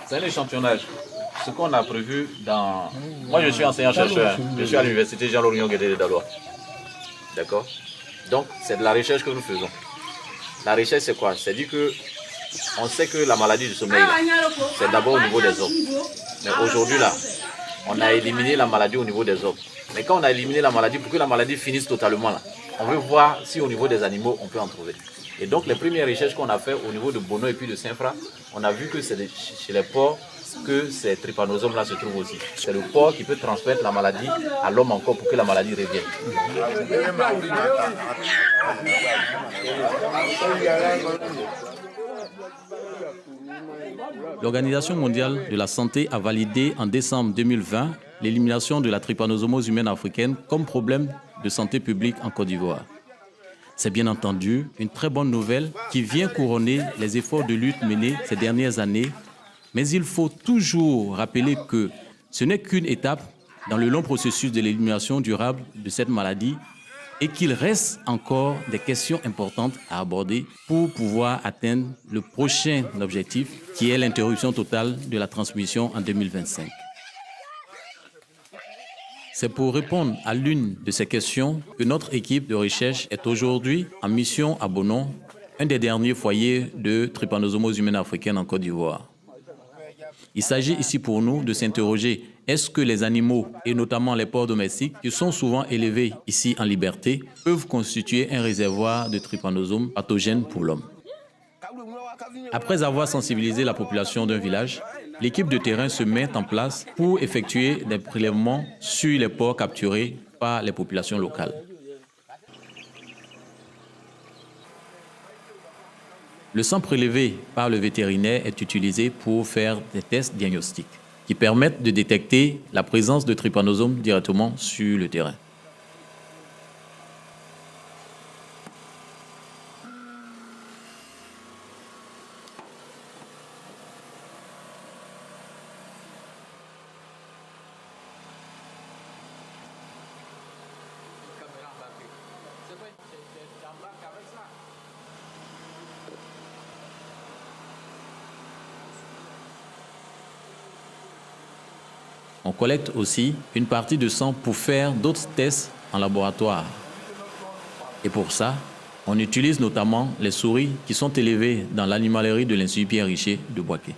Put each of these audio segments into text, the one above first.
C'est un échantillonnage. Ce qu'on a prévu dans... Moi, je suis enseignant-chercheur. Je suis à l'université Jean-Laurent Guédé de Dalois. D'accord? Donc, c'est de la recherche que nous faisons. La recherche, c'est quoi? C'est-à-dire que on sait que la maladie du sommeil, c'est d'abord au niveau des hommes. Mais aujourd'hui, là, on a éliminé la maladie au niveau des hommes. Mais quand on a éliminé la maladie, pour que la maladie finisse totalement, là, on veut voir si au niveau des animaux, on peut en trouver. Et donc, les premières recherches qu'on a faites au niveau de Bono et puis de Saint-Fra, on a vu que c'est chez les porcs que ces trypanosomes-là se trouvent aussi. C'est le porc qui peut transmettre la maladie à l'homme encore pour que la maladie revienne. L'Organisation mondiale de la santé a validé en décembre 2020 l'élimination de la trypanosomose humaine africaine comme problème de santé publique en Côte d'Ivoire. C'est bien entendu une très bonne nouvelle qui vient couronner les efforts de lutte menés ces dernières années, mais il faut toujours rappeler que ce n'est qu'une étape dans le long processus de l'élimination durable de cette maladie et qu'il reste encore des questions importantes à aborder pour pouvoir atteindre le prochain objectif qui est l'interruption totale de la transmission en 2025. C'est pour répondre à l'une de ces questions que notre équipe de recherche est aujourd'hui en mission à Bonon, un des derniers foyers de trypanosomose humaine africaine en Côte d'Ivoire. Il s'agit ici pour nous de s'interroger, est-ce que les animaux, et notamment les porcs domestiques, qui sont souvent élevés ici en liberté, peuvent constituer un réservoir de trypanosomes pathogènes pour l'homme? Après avoir sensibilisé la population d'un village, l'équipe de terrain se met en place pour effectuer des prélèvements sur les porcs capturés par les populations locales. Le sang prélevé par le vétérinaire est utilisé pour faire des tests diagnostiques qui permettent de détecter la présence de trypanosomes directement sur le terrain. On collecte aussi une partie de sang pour faire d'autres tests en laboratoire. Et pour ça, on utilise notamment les souris qui sont élevées dans l'animalerie de l'Institut Pierre Richer de Boaké.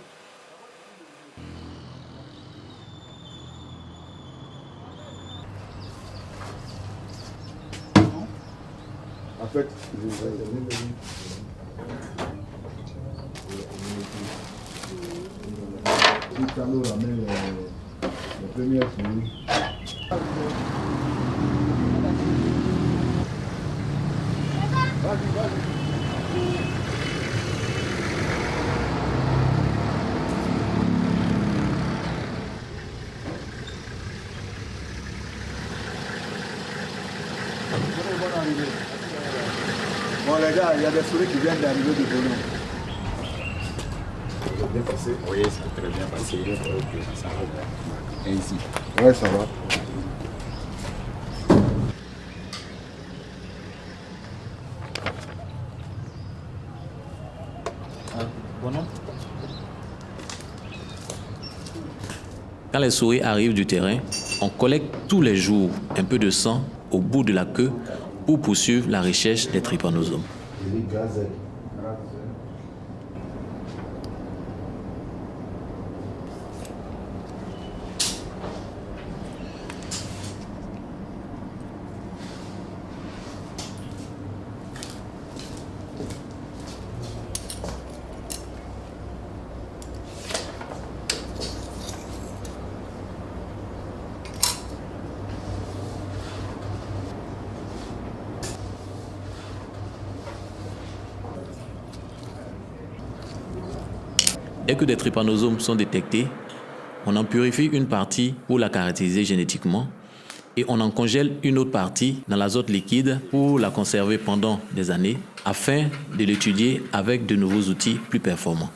En fait, la première souris. Bon les gars, il y a des souris qui viennent d'arriver de Bono. Ça va bien passé? Oui, c'est très bien passé. Ça va. Et ici? Ouais, ça va. Quand les souris arrivent du terrain, on collecte tous les jours un peu de sang au bout de la queue pour poursuivre la recherche des trypanosomes. Dès que des trypanosomes sont détectés, on en purifie une partie pour la caractériser génétiquement et on en congèle une autre partie dans l'azote liquide pour la conserver pendant des années afin de l'étudier avec de nouveaux outils plus performants.